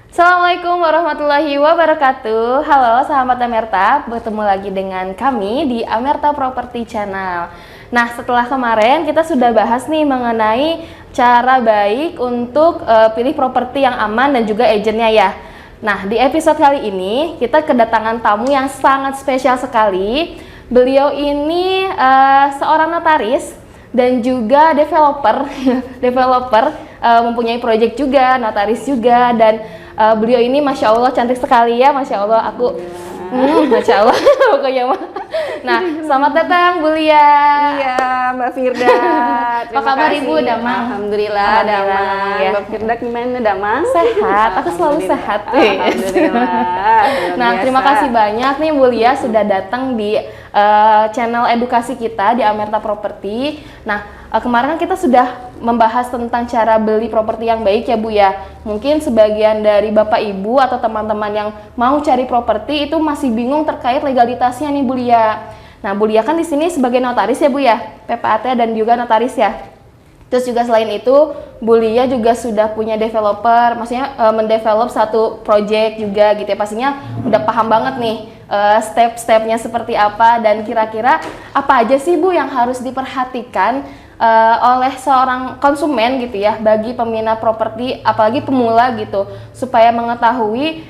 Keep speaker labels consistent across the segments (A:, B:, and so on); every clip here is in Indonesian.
A: Assalamualaikum warahmatullahi wabarakatuh. Halo sahabat Amerta, bertemu lagi dengan kami di Amerta Property Channel. Nah, setelah kemarin kita sudah bahas nih mengenai cara baik untuk pilih properti yang aman dan juga agentnya ya. Nah, di episode kali ini kita kedatangan tamu yang sangat spesial sekali. Beliau ini seorang notaris dan juga developer, mempunyai proyek juga, notaris juga, dan beliau ini masya Allah cantik sekali ya, masya Allah masya Allah pokoknya mah. Nah, selamat datang Bu Lia.
B: Iya, Mbak Firda.
A: Apa kabar Ibu? Damang?
B: Alhamdulillah, damang.
A: Ya.
B: Mbak Firda gimana, damang?
A: Sehat, aku selalu sehat.
B: Alhamdulillah.
A: Nah, terima kasih banyak nih Bu Lia sudah datang di channel edukasi kita di Amerta Property. Nah, kemarin kan kita sudah membahas tentang cara beli properti yang baik ya Bu ya. Mungkin sebagian dari Bapak Ibu atau teman-teman yang mau cari properti itu masih bingung terkait legalitasnya nih Bu Lia. Nah, Bu Lia kan di sini sebagai notaris ya Bu ya, PPAT dan juga notaris ya. Terus juga selain itu, Bu Lia juga sudah punya developer, maksudnya mendevelop satu project juga gitu ya. Pastinya udah paham banget nih step-stepnya seperti apa dan kira-kira apa aja sih Bu yang harus diperhatikan oleh seorang konsumen gitu ya bagi peminat properti, apalagi pemula gitu, supaya mengetahui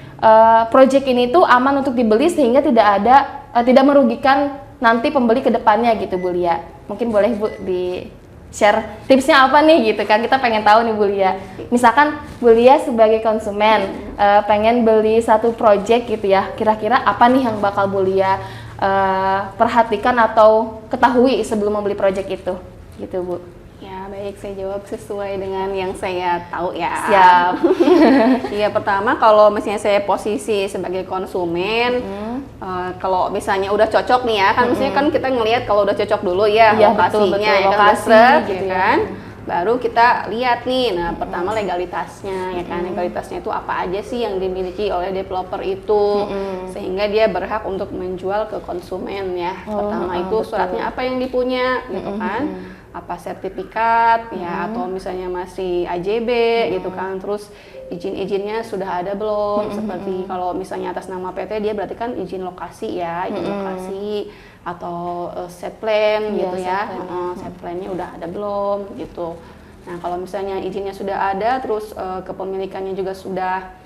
A: project ini tuh aman untuk dibeli sehingga tidak merugikan nanti pembeli ke depannya gitu Bu Lia. Mungkin boleh Bu di share tipsnya apa nih gitu kan, kita pengen tahu nih Bu Lia. Misalkan Bu Lia sebagai konsumen pengen beli satu project gitu ya, kira-kira apa nih yang bakal Bu Lia perhatikan atau ketahui sebelum membeli project itu gitu Bu.
B: Ya, baik, saya jawab sesuai dengan yang saya tahu ya.
A: Siap.
B: Iya, pertama kalau misalnya saya posisi sebagai konsumen, kalau misalnya udah cocok nih ya, kan misalnya kan kita ngelihat kalau udah cocok dulu ya,
A: Iya,
B: lokasinya
A: betul,
B: ya kan,
A: lokasi
B: gitu
A: gitu ya.
B: kan. Baru kita lihat nih, nah pertama legalitasnya ya kan, legalitasnya itu apa aja sih yang dimiliki oleh developer itu, sehingga dia berhak untuk menjual ke konsumen ya. Pertama itu suratnya apa yang dipunya gitu kan, apa sertifikat ya, atau misalnya masih AJB gitu kan, terus izin-izinnya sudah ada belum, seperti kalau misalnya atas nama PT dia berarti kan izin lokasi ya, izin lokasi atau set plan
A: Iya,
B: gitu ya, set plannya udah ada belum gitu. Nah, kalau misalnya izinnya sudah ada, terus kepemilikannya juga sudah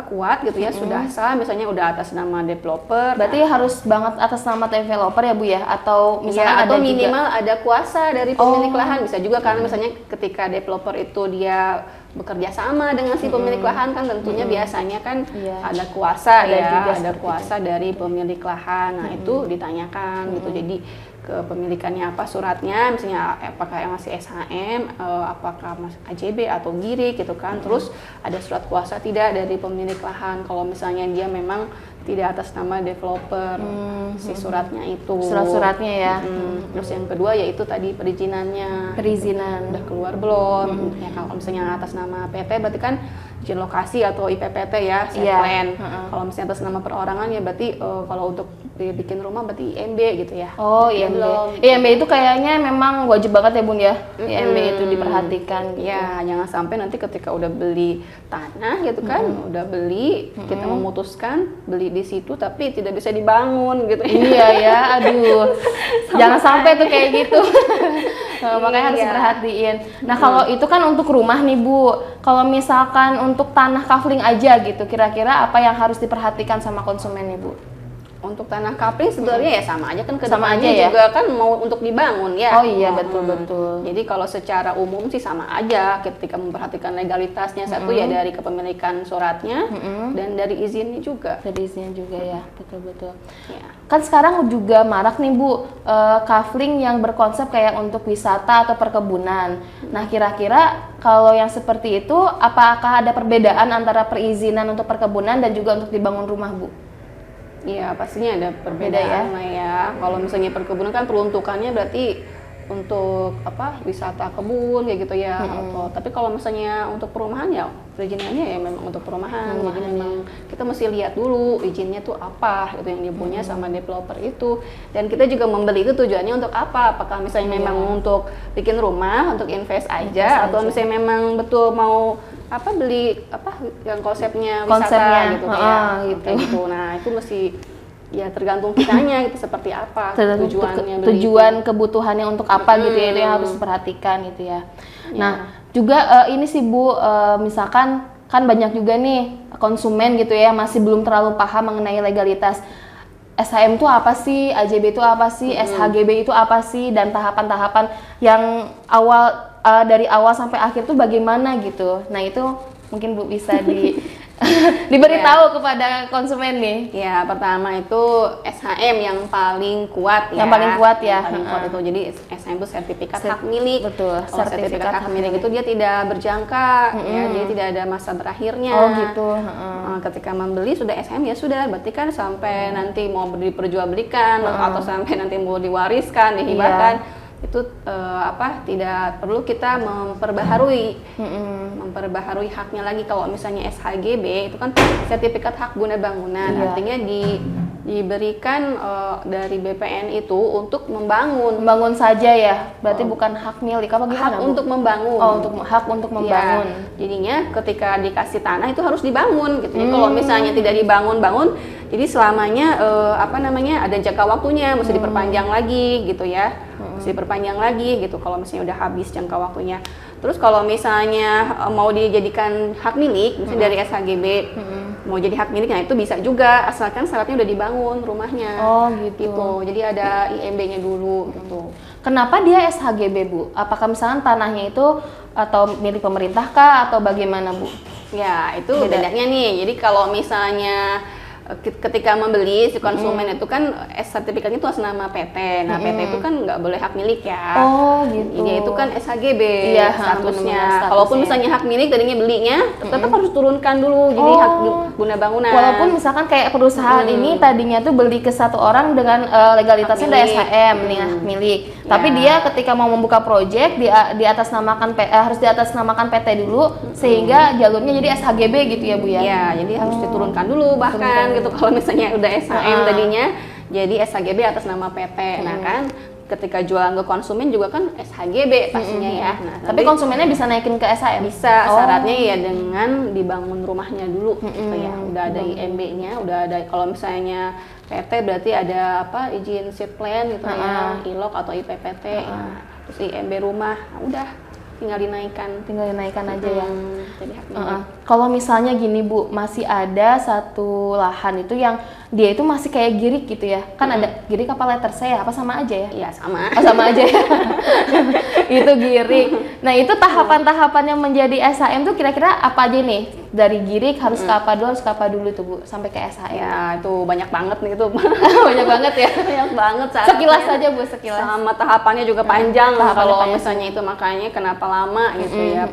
B: kuat gitu ya, sudah sah, misalnya udah atas nama developer.
A: Berarti harus banget atas nama developer ya Bu ya, atau misalnya
B: ya, atau
A: ada
B: minimal
A: juga
B: ada kuasa dari pemilik lahan, bisa juga kan, misalnya ketika developer itu dia bekerja sama dengan si pemilik lahan kan tentunya biasanya kan ada kuasa ada kuasa dari pemilik lahan. Nah, itu ditanyakan gitu. Jadi kepemilikannya apa, suratnya misalnya apakah yang masih SHM, apakah masih AJB atau GIRI gitu kan. Terus ada surat kuasa tidak dari pemilik lahan kalau misalnya dia memang tidak atas nama developer, si suratnya itu.
A: surat-suratnya ya.
B: Terus yang kedua yaitu tadi perizinannya.
A: Perizinan.
B: Udah keluar belum? Ya kalau misalnya atas nama PT berarti kan izin lokasi atau IPPT ya, set plan. Kalau misalnya atas nama perorangan ya berarti kalau untuk bikin rumah berarti IMB gitu ya.
A: Oh, IMB. IMB itu kayaknya memang wajib banget ya Bun ya. IMB itu diperhatikan gitu.
B: Ya, jangan sampai nanti ketika udah beli tanah gitu kan, udah beli, kita memutuskan beli di situ tapi tidak bisa dibangun gitu.
A: Iya ya, aduh. Jangan sampai tuh kayak gitu. Makanya harus diperhatiin. Nah, kalau itu kan untuk rumah nih Bu. Kalau misalkan untuk tanah kafling aja gitu, kira-kira apa yang harus diperhatikan sama konsumen nih Bu?
B: Untuk tanah kapling sebenarnya ya sama aja kan,
A: Sama
B: kedepannya
A: aja ya?
B: juga kan mau untuk dibangun ya.
A: Oh iya, betul-betul.
B: Jadi kalau secara umum sih sama aja ketika memperhatikan legalitasnya, satu ya dari kepemilikan suratnya dan dari izinnya juga.
A: Dari izinnya juga ya, betul-betul.
B: Ya.
A: Kan sekarang juga marak nih Bu, kafling yang berkonsep kayak untuk wisata atau perkebunan. Nah, kira-kira kalau yang seperti itu, apakah ada perbedaan antara perizinan untuk perkebunan dan juga untuk dibangun rumah Bu?
B: Iya, pastinya ada perbedaan lah ya. Kalau misalnya perkebunan kan peruntukannya berarti untuk apa wisata kebun kayak gitu ya. Tapi kalau misalnya untuk perumahan ya perizinannya ya memang untuk perumahan. Jadi memang kita mesti lihat dulu izinnya tuh apa gitu yang dia punya sama developer itu. Dan kita juga membeli itu tujuannya untuk apa? Apakah misalnya memang untuk bikin rumah, untuk invest aja, atau misalnya memang betul mau apa beli apa yang konsepnya wisata gitu kayak gitu. Nah itu mesti ya tergantung kitanya gitu seperti apa tujuannya
A: tujuan kebutuhannya untuk apa gitu ya, itu yang harus diperhatikan gitu ya. Nah juga ini sih Bu, misalkan kan banyak juga nih konsumen gitu ya masih belum terlalu paham mengenai legalitas SHM itu apa sih, AJB itu apa sih, SHGB itu apa sih, dan tahapan-tahapan yang awal dari awal sampai akhir tuh bagaimana gitu. Nah itu mungkin Bu bisa diberitahu kepada konsumen nih.
B: Ya, pertama itu SHM yang paling kuat ya.
A: Yang paling kuat ya.
B: Yang paling kuat itu. Jadi SHM itu sertifikat hak milik.
A: Betul.
B: Sertifikat hak milik itu dia tidak berjangka, ya, dia tidak ada masa berakhirnya.
A: Oh gitu.
B: Ketika membeli sudah SHM ya sudah, berarti kan sampai nanti mau diperjualbelikan atau sampai nanti mau diwariskan, dihibahkan. Itu tidak perlu kita memperbaharui haknya lagi. Kalau misalnya SHGB itu kan sertifikat hak guna bangunan, artinya diberikan dari BPN itu untuk membangun
A: saja ya, berarti bukan hak milik apa gimana?
B: Hak untuk membangun.
A: Hak untuk membangun.
B: Ya, jadinya ketika dikasih tanah itu harus dibangun gitu. Kalau misalnya tidak dibangun, jadi selamanya ada jangka waktunya, mesti diperpanjang lagi gitu ya. Mesti diperpanjang lagi gitu kalau misalnya udah habis jangka waktunya. Terus kalau misalnya mau dijadikan hak milik, misalnya dari SHGB mau jadi hak milik, nah itu bisa juga asalkan syaratnya udah dibangun rumahnya.
A: Oh gitu.
B: Jadi ada IMB-nya dulu gitu.
A: Kenapa dia SHGB Bu? Apakah misalnya tanahnya itu atau milik pemerintah kah atau bagaimana Bu?
B: Ya itu bedanya nih. Jadi kalau misalnya ketika membeli si konsumen itu kan sertifikatnya itu atas nama PT. Nah PT itu kan nggak boleh hak milik ya.
A: Oh gitu.
B: Ini itu kan SHGB statusnya.
A: Statusnya.
B: Kalaupun misalnya hak milik tadinya belinya, tetap harus turunkan dulu jadi hak guna bangunan.
A: Walaupun misalkan kayak perusahaan ini tadinya tuh beli ke satu orang dengan legalitasnya udah SHM nih hak milik. Tapi dia ketika mau membuka proyek di atas namakan harus di atas namakan PT dulu sehingga jalurnya jadi SHGB gitu ya Bu ya.
B: Iya, jadi harus diturunkan dulu bahkan gitu kalau misalnya udah SHM tadinya jadi SHGB atas nama PT. Nah kan ketika jualan ke konsumen juga kan SHGB pastinya ya. Nah,
A: tapi konsumennya bisa naikin ke SHM?
B: Bisa, syaratnya ya dengan dibangun rumahnya dulu gitu ya. Udah ada IMB-nya, udah ada. Kalau misalnya PT berarti ada izin site plan gitu ya, ILOK atau IPPT. Terus IMB rumah, nah, udah tinggal dinaikkan aja ya. Jadi hak milik.
A: Kalau misalnya gini Bu, masih ada satu lahan itu yang dia itu masih kayak girik gitu ya, kan ada girik apa letter C ya, apa sama aja ya?
B: Iya sama.
A: Oh, sama aja ya. Itu girik. Nah itu tahapan-tahapannya menjadi SHM tuh kira-kira apa aja nih? Dari girik harus ke apa dulu tuh Bu, sampai ke SHM?
B: Ya itu banyak banget nih itu.
A: Banyak banget ya?
B: Banyak banget.
A: Sekilas saja Bu, sekilas.
B: Sama tahapannya juga panjang. Kalau misalnya itu makanya kenapa lama gitu ya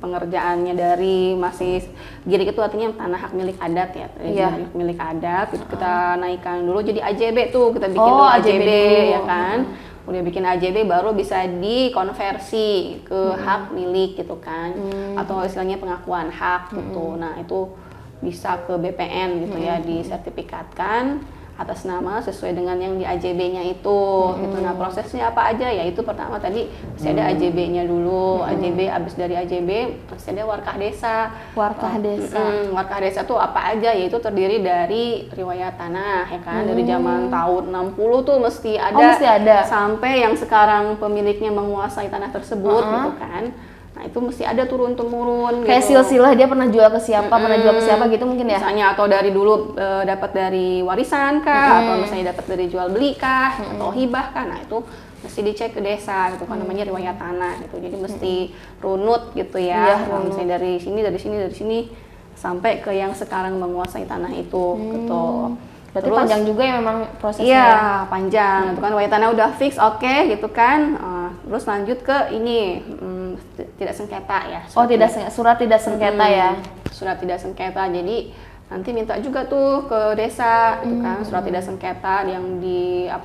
B: pengerjaannya dari masih girik itu artinya tanah hak milik adat ya. Hak milik adat itu kita naikkan dulu jadi AJB tuh, kita bikin dulu AJB ya kan. Udah bikin AJB baru bisa dikonversi ke hak milik gitu kan, atau istilahnya pengakuan hak gitu. Nah itu bisa ke BPN gitu ya, disertifikatkan atas nama sesuai dengan yang di AJB-nya itu gitu. Nah prosesnya apa aja ya, itu pertama tadi masih ada AJB-nya dulu. AJB abis dari AJB masih ada warkah desa.
A: Warkah
B: desa tuh apa aja, yaitu terdiri dari riwayat tanah ya kan, dari zaman tahun 60 tuh mesti ada, sampai yang sekarang pemiliknya menguasai tanah tersebut gitu kan. Nah itu mesti ada turun-temurun
A: kayak
B: gitu.
A: silsilah dia pernah jual ke siapa, pernah jual ke siapa gitu mungkin ya?
B: Misalnya atau dari dulu dapat dari warisan kah, atau misalnya dapat dari jual beli kah, atau hibah kah. Nah itu mesti dicek ke desa gitu kan, namanya riwayat tanah gitu. Jadi mesti runut gitu ya. Misalnya dari sini sampai ke yang sekarang menguasai tanah itu gitu.
A: Berarti terus, panjang juga ya memang prosesnya?
B: Iya, panjang. Itu kan riwayat tanah udah fix, oke gitu kan. Terus lanjut ke ini tidak sengketa ya.
A: Surat tidak sengketa ya.
B: Surat tidak sengketa. Jadi nanti minta juga tuh ke desa gitu kan, surat tidak sengketa yang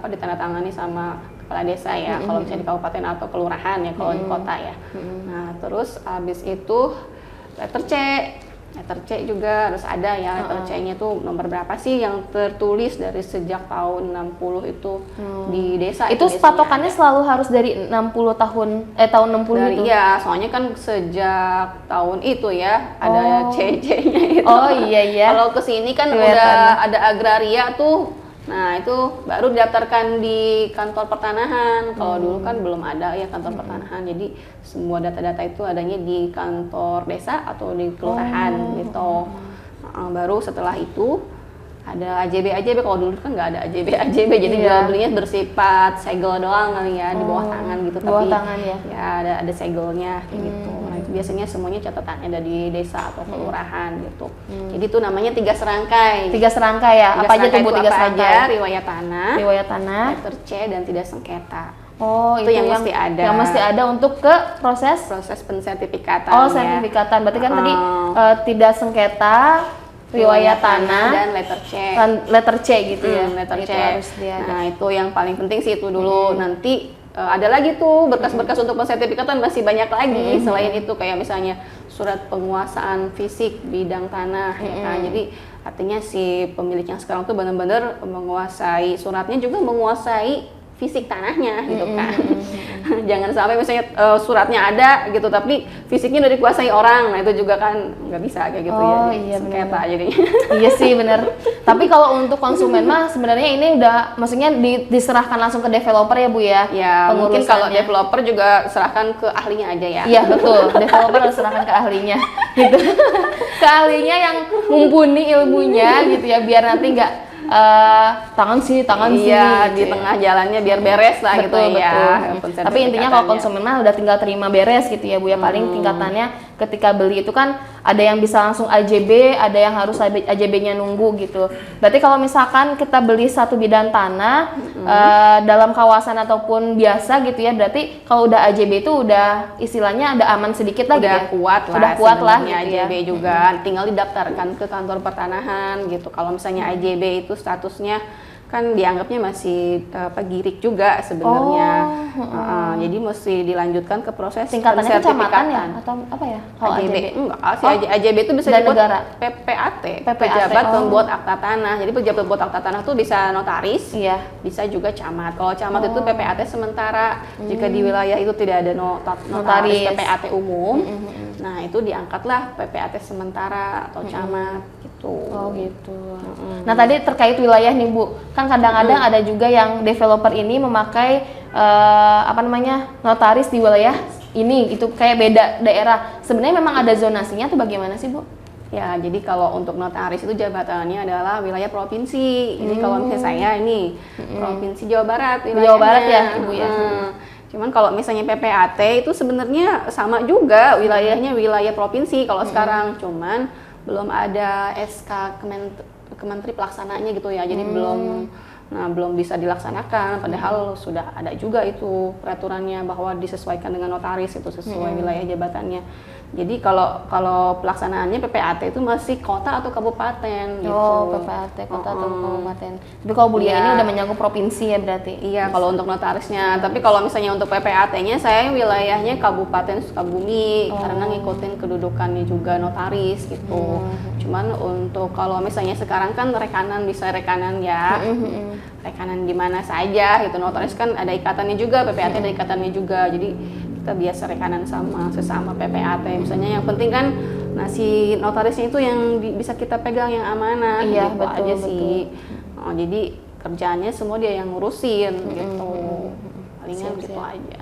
B: ditandatangani sama kepala desa ya, kalau misalnya di kabupaten atau kelurahan ya, kalau di kota ya. Nah terus abis itu letter C juga harus ada ya, letter C-nya tuh nomor berapa sih yang tertulis dari sejak tahun 60 itu di desa.
A: Itu patokannya selalu harus dari 60 tahun 60
B: dari,
A: itu?
B: Iya, soalnya kan sejak tahun itu ya ada C-nya itu.
A: Oh iya.
B: Kalau kesini kan
A: Riwayat
B: udah
A: tanah.
B: ada agraria tuh. Nah itu baru didaftarkan di kantor pertanahan. Kalau dulu kan belum ada ya kantor pertanahan. Jadi semua data-data itu adanya di kantor desa atau di kelurahan gitu. Baru setelah itu ada AJB. Kalau dulu kan nggak ada AJB, jadi jual belinya bersifat segel doang kali ya, di bawah tangan gitu.
A: Bawah
B: Tapi
A: tangan ya.
B: ada segelnya kayak gitu. Nah itu biasanya semuanya catatannya ada di desa atau kelurahan gitu. Jadi itu namanya 3 serangkai.
A: 3 serangkai ya. Apa aja tuh Bu 3 serangkai?
B: Riwayat tanah, letter C dan tidak sengketa.
A: Oh,
B: itu yang mesti ada.
A: Yang mesti ada untuk ke proses
B: pensertifikatan.
A: Oh, sertifikatan. Berarti kan tadi tidak sengketa, riwayat tanah
B: dan
A: letter C gitu ya.
B: Letter C.
A: Harus dia ada.
B: Nah, itu yang paling penting sih itu dulu. Nanti ada lagi tuh berkas-berkas untuk pensertifikatan masih banyak lagi. Selain itu kayak misalnya surat penguasaan fisik bidang tanah ya kan. Jadi artinya si pemilik yang sekarang tuh benar-benar menguasai suratnya, juga menguasai fisik tanahnya gitu kan. Jangan sampai misalnya suratnya ada gitu tapi fisiknya udah dikuasai orang. Nah itu juga kan nggak bisa kayak gitu ya.
A: Iya,
B: sengketa jadinya.
A: Iya sih benar. Tapi kalau untuk konsumen mah sebenarnya ini udah maksudnya diserahkan langsung ke developer ya Bu ya.
B: Ya mungkin kalau developer juga serahkan ke ahlinya aja ya.
A: Iya betul. Developer harus serahkan ke ahlinya gitu. Ke ahlinya yang mumpuni ilmunya gitu ya, biar nanti nggak tangan sini
B: gitu di
A: ya.
B: tengah jalannya biar beres lah
A: betul,
B: gitu ya.
A: Tapi intinya kalau konsumen mah udah tinggal terima beres gitu ya Bu ya. Paling tingkatannya ketika beli itu kan ada yang bisa langsung AJB, ada yang harus AJB-nya nunggu gitu. Berarti kalau misalkan kita beli satu bidang tanah dalam kawasan ataupun biasa gitu ya, berarti kalau udah AJB itu udah istilahnya ada aman sedikit lah
B: udah
A: gitu ya.
B: Udah kuat lah
A: gitu
B: AJB
A: ya.
B: juga. Tinggal didaftarkan ke kantor pertanahan gitu. Kalau misalnya AJB itu statusnya kan dianggapnya masih girik juga sebenarnya. Jadi mesti dilanjutkan ke proses
A: tingkatannya kecamatan ya atau apa ya? Kalau
B: AJB enggak sih, AJB itu bisa dibuat PPAT, pejabat pembuat akta tanah. Jadi pejabat pembuat akta tanah tuh bisa notaris, bisa juga camat. Kalau camat itu PPAT sementara. Jika di wilayah itu tidak ada notaris PPAT umum, nah itu diangkatlah PPAT sementara atau camat gitu.
A: Oh gitu. Nah tadi terkait wilayah nih Bu, kan kadang-kadang ada juga yang developer ini memakai notaris di wilayah ini, itu kayak beda daerah. Sebenarnya memang ada zonasinya tuh bagaimana sih Bu?
B: Ya, jadi kalau untuk notaris itu jabatannya adalah wilayah provinsi. Ini kalau misalnya saya ini provinsi Jawa Barat wilayahnya.
A: Jawa Barat ya Ibu ya.
B: Cuman kalau misalnya PPAT itu sebenarnya sama juga wilayahnya wilayah provinsi kalau sekarang, cuman belum ada SK Kementeri pelaksananya gitu ya. Jadi belum bisa dilaksanakan, padahal sudah ada juga itu peraturannya bahwa disesuaikan dengan notaris itu sesuai wilayah jabatannya. Jadi kalau pelaksanaannya PPAT itu masih kota atau kabupaten gitu.
A: Oh, PPAT kota atau kabupaten. Tapi kalau Bu Lia ini udah menyangkut provinsi ya berarti.
B: Iya, kalau untuk notarisnya. Tapi kalau misalnya untuk PPAT-nya saya wilayahnya Kabupaten Sukabumi karena ngikutin kedudukannya juga notaris gitu. Cuman untuk kalau misalnya sekarang kan rekanan bisa rekanan ya. Rekanan di mana saja gitu. Notaris kan ada ikatannya juga, PPAT ada ikatannya juga. Jadi kita biasa rekanan sama sesama PPAT. Misalnya yang penting kan si notarisnya itu yang bisa kita pegang yang amanah gitu
A: betul,
B: aja sih. Jadi kerjaannya semua dia yang ngurusin gitu. Palingan gitu aja.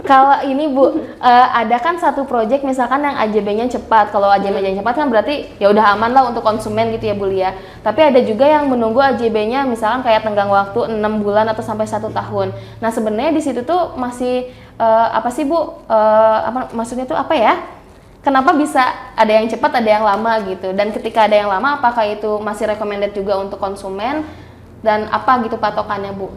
A: Kalau ini Bu, ada kan satu proyek misalkan yang AJB-nya cepat. Kalau AJB-nya cepat kan berarti ya udah aman lah untuk konsumen gitu ya Bu Lia. Tapi ada juga yang menunggu AJB-nya misalkan kayak tenggang waktu 6 bulan atau sampai 1 tahun. Nah sebenarnya di situ tuh masih apa sih Bu? Maksudnya tuh apa ya? Kenapa bisa ada yang cepat, ada yang lama gitu? Dan ketika ada yang lama, apakah itu masih recommended juga untuk konsumen? Dan apa gitu patokannya Bu?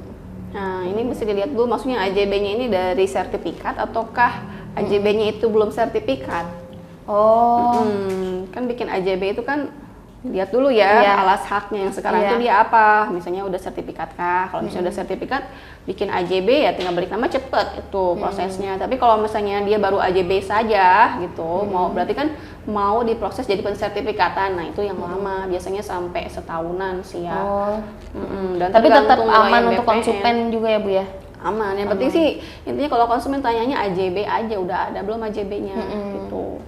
B: Nah ini mesti dilihat dulu, maksudnya AJB-nya ini dari sertifikat ataukah AJB-nya itu belum sertifikat? Kan bikin AJB itu kan lihat dulu ya
A: Iya.
B: alas haknya yang sekarang
A: Iya.
B: itu dia apa, misalnya udah sertifikat kah, kalau misalnya udah sertifikat bikin AJB ya tinggal balik nama cepet itu prosesnya. Tapi kalau misalnya dia baru AJB saja gitu, berarti kan mau diproses jadi pensertifikatan, nah itu yang lama, biasanya sampai setahunan sih ya.
A: Oh.
B: Dan
A: Tapi tetap
B: tergantung
A: aman
B: wilayah
A: untuk
B: BPN.
A: konsumen juga ya Bu ya?
B: Aman, yang penting sih intinya kalau konsumen tanyanya AJB aja, udah ada belum AJB-nya gitu.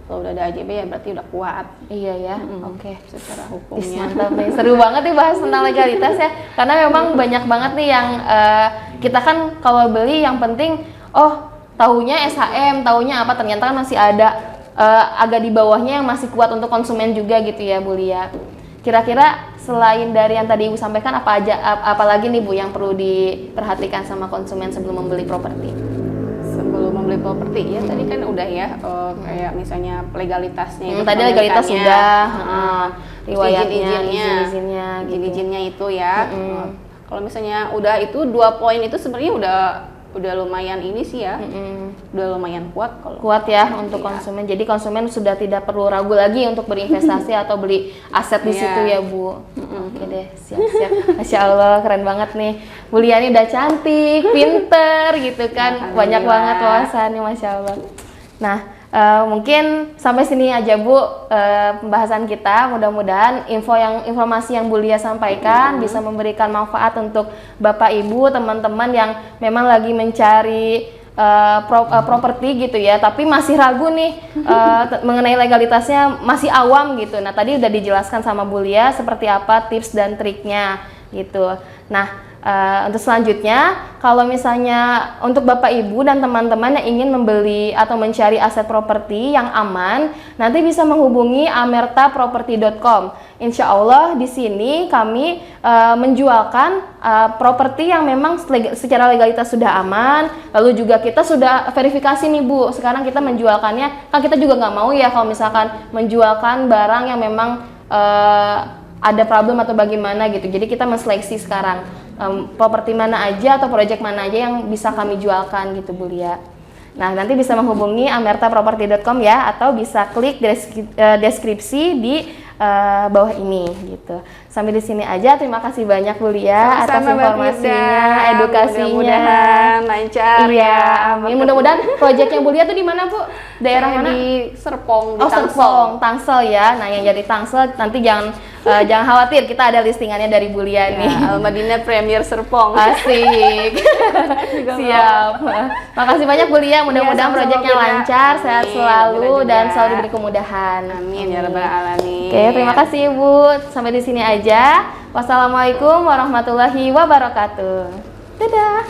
B: Kalau udah ada AJB ya berarti udah kuat
A: Iya ya, oke.
B: secara
A: Ih,
B: hukumnya.
A: mantap nih, seru banget nih bahas tentang legalitas ya. Karena memang banyak banget nih yang kita kan kalau beli yang penting, oh taunya SHM, taunya apa, ternyata kan masih ada agak di bawahnya yang masih kuat untuk konsumen juga gitu ya Bu Lia. Kira-kira selain dari yang tadi Ibu sampaikan, apa aja, apalagi nih Bu yang perlu diperhatikan sama konsumen sebelum membeli properti?
B: Sebelum membeli properti ya tadi kan udah ya kayak misalnya legalitasnya itu
A: Tadi legalitas
B: kepemilikannya.
A: sudah, riwayatnya,
B: izin-izinnya
A: gitu.
B: izin-izinnya itu ya. Kalau misalnya udah itu 2 poin itu sebenarnya udah lumayan ini sih ya, udah lumayan kuat kalau
A: Kuat ya untuk konsumen. Jadi konsumen sudah tidak perlu ragu lagi untuk berinvestasi atau beli aset di situ ya Bu. Oke deh, siap-siap. Masya Allah, keren banget nih. Bu Lia ini udah cantik, pinter gitu kan. Banyak banget wawasannya, Masya Allah. Nah, mungkin sampai sini aja Bu pembahasan kita. Mudah-mudahan informasi yang Bu Lia sampaikan bisa memberikan manfaat untuk Bapak Ibu, teman-teman yang memang lagi mencari properti gitu ya, tapi masih ragu nih mengenai legalitasnya, masih awam gitu. Nah, tadi udah dijelaskan sama Bu Lia seperti apa tips dan triknya gitu. Nah, untuk selanjutnya, kalau misalnya untuk Bapak Ibu dan teman-teman yang ingin membeli atau mencari aset properti yang aman, nanti bisa menghubungi amertaproperty.com. Insya Allah di sini kami menjualkan properti yang memang secara legalitas sudah aman, lalu juga kita sudah verifikasi nih Bu. Sekarang kita menjualkannya, kan kita juga nggak mau ya kalau misalkan menjualkan barang yang memang ada problem atau bagaimana gitu. Jadi kita menseleksi sekarang properti mana aja atau proyek mana aja yang bisa kami jualkan gitu Bu Lia. Nah, nanti bisa menghubungi amertaproperty.com ya, atau bisa klik deskripsi di bawah ini gitu. Sampai di sini aja. Terima kasih banyak Bu Lia atas informasinya, edukasinya.
B: Mudah-mudahan lancar.
A: Iya, amin. Mudah-mudahan proyeknya Bu Lia tuh di mana Bu? Daerah mana?
B: Di Serpong, di
A: Oh,
B: Tangsel.
A: Serpong, Tangsel ya. Nah, yang jadi Tangsel nanti jangan khawatir, kita ada listingannya dari Bu Lia nih.
B: Al-Madinah Premier Serpong.
A: Asik. Siap. Makasih banyak Bu Lia. Mudah-mudahan
B: sama-sama,
A: proyeknya
B: Bu Lia.
A: lancar, sehat
B: Amin.
A: selalu
B: Alhamdulillah
A: dan
B: juga.
A: selalu diberi kemudahan.
B: Amin ya rabbal alamin.
A: Oke, terima kasih Ibu. Sampai di sini aja. Wassalamualaikum warahmatullahi wabarakatuh. Dadah.